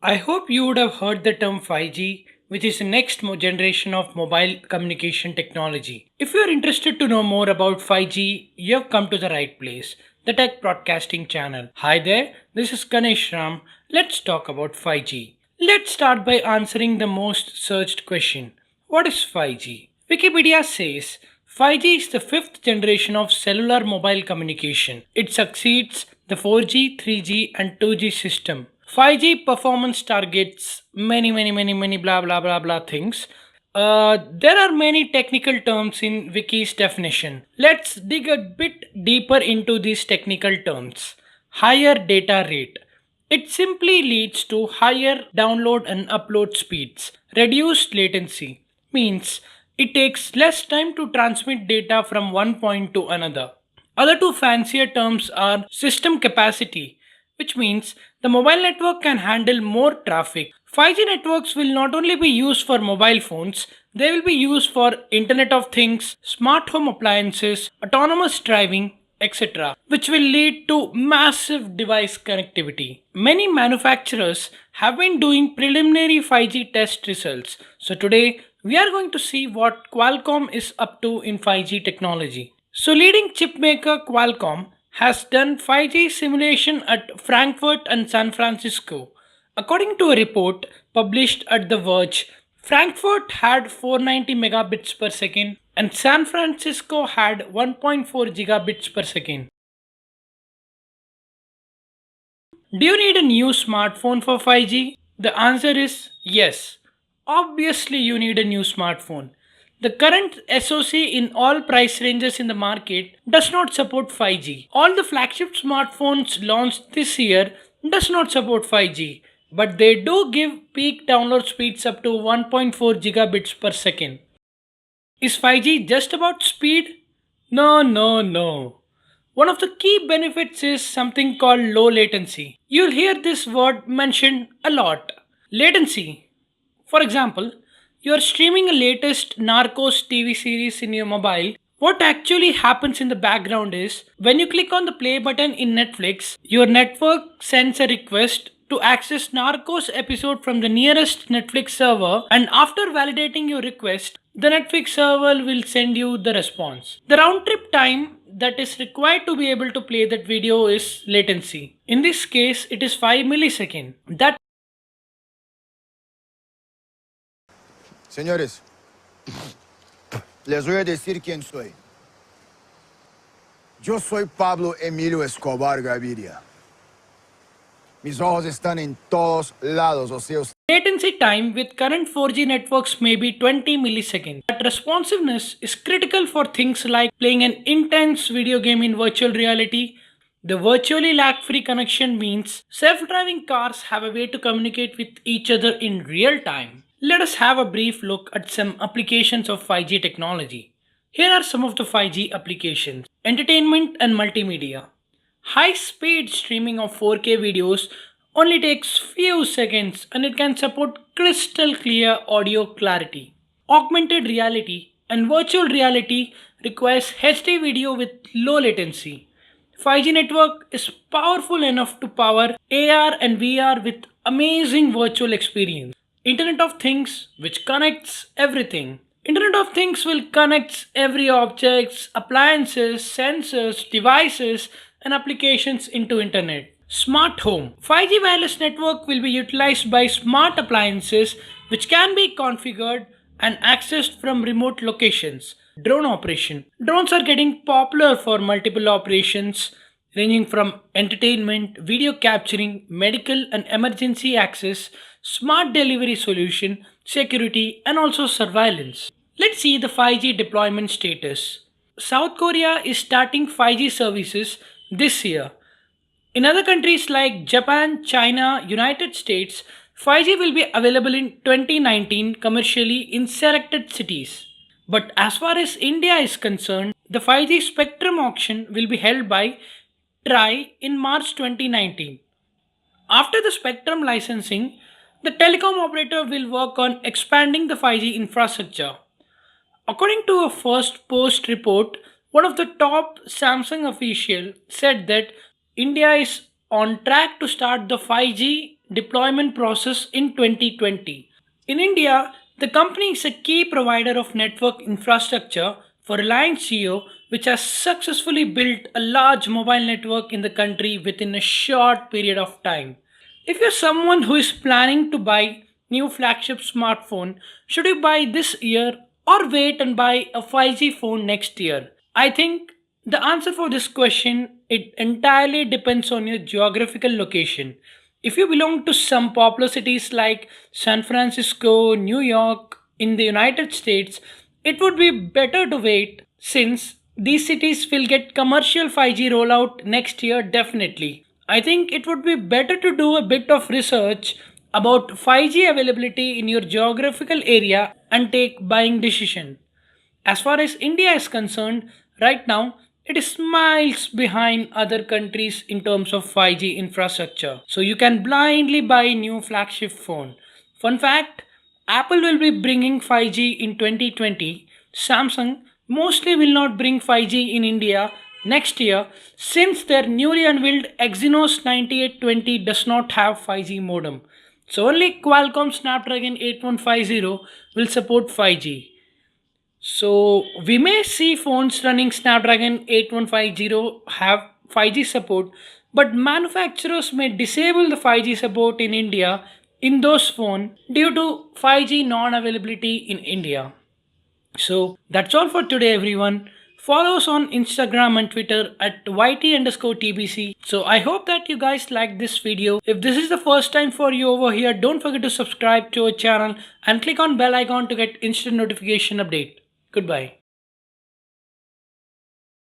I hope you would have heard the term 5G, which is the next generation of mobile communication technology. If you are interested to know more about 5G, you have come to the right place, the Tech Broadcasting channel. Hi there, this is Ganesh Ram. Let's talk about 5G. Let's start by answering the most searched question. What is 5G? Wikipedia says 5G is the fifth generation of cellular mobile communication. It succeeds the 4G, 3G, and 2G system. 5G performance targets many blah blah blah blah things. There are many technical terms in Wiki's definition. Let's dig a bit deeper into these technical terms. Higher data rate. It simply leads to higher download and upload speeds. Reduced latency means it takes less time to transmit data from one point to another. Other two fancier terms are system capacity, which means the mobile network can handle more traffic. 5G networks will not only be used for mobile phones, they will be used for Internet of Things, smart home appliances, autonomous driving, etc., which will lead to massive device connectivity. Many manufacturers have been doing preliminary 5G test results. So today we are going to see what Qualcomm is up to in 5G technology. So leading chip maker Qualcomm has done 5G simulation at Frankfurt and San Francisco. According to a report published at The Verge, Frankfurt had 490 megabits per second and San Francisco had 1.4 gigabits per second. Do you need a new smartphone for 5G? The answer is yes. Obviously, you need a new smartphone. The current SoC in all price ranges in the market does not support 5G. All the flagship smartphones launched this year does not support 5G, but they do give peak download speeds up to 1.4 gigabits per second. Is 5G just about speed? No. One of the key benefits is something called low latency. You'll hear this word mentioned a lot. Latency. For example, you're streaming a latest Narcos TV series in your mobile. What actually happens in the background is when you click on the play button in Netflix, your network sends a request to access Narcos episode from the nearest Netflix server, and after validating your request, the Netflix server will send you the response. The round trip time that is required to be able to play that video is latency. In this case, it is 5 milliseconds. That Señores, les voy a decir quién soy. Yo soy Pablo Emilio Escobar Gaviria. Mis ojos están en todos lados, o sea, latency time with current 4G networks may be 20 milliseconds. But responsiveness is critical for things like playing an intense video game in virtual reality. The virtually lag-free connection means self-driving cars have a way to communicate with each other in real time. Let us have a brief look at some applications of 5G technology. Here are some of the 5G applications. Entertainment and multimedia. High-speed streaming of 4K videos only takes few seconds and it can support crystal clear audio clarity. Augmented reality and virtual reality requires HD video with low latency. 5G network is powerful enough to power AR and VR with amazing virtual experience. Internet of Things, which connects everything. Internet of Things will connect every objects, appliances, sensors, devices and applications into internet. Smart home. 5G wireless network will be utilized by smart appliances which can be configured and accessed from remote locations. Drone operation. Drones are getting popular for multiple operations ranging from entertainment, video capturing, medical and emergency access, smart delivery solution, security and also surveillance. Let's see the 5G deployment status. South Korea is starting 5G services this year. In other countries like Japan, China, United States, 5G will be available in 2019 commercially in selected cities. But as far as India is concerned, the 5G spectrum auction will be held by TRAI in March 2019. After the spectrum licensing, the telecom operator will work on expanding the 5G infrastructure. According to a first post report, one of the top Samsung official said that India is on track to start the 5G deployment process in 2020. In India, the company is a key provider of network infrastructure for Reliance Jio, which has successfully built a large mobile network in the country within a short period of time. If you're someone who is planning to buy new flagship smartphone, should you buy this year or wait and buy a 5G phone next year? I think the answer for this question it entirely depends on your geographical location. If you belong to some popular cities like San Francisco, New York in the United States, it would be better to wait since these cities will get commercial 5G rollout next year definitely. I think it would be better to do a bit of research about 5G availability in your geographical area and take buying decision. As far as India is concerned, right now it is miles behind other countries in terms of 5G infrastructure. So you can blindly buy new flagship phone. Fun fact, Apple will be bringing 5G in 2020. Samsung mostly will not bring 5G in India next year since their newly unveiled Exynos 9820 does not have 5G modem. So only Qualcomm Snapdragon 8150 will support 5G. So we may see phones running Snapdragon 8150 have 5G support, but manufacturers may disable the 5G support in India in those phones due to 5G non-availability in India. So that's all for today, everyone. Follow us on Instagram and Twitter at YT_TBC. So I hope that you guys liked this video. If this is the first time for you over here, don't forget to subscribe to our channel and click on bell icon to get instant notification update. Goodbye.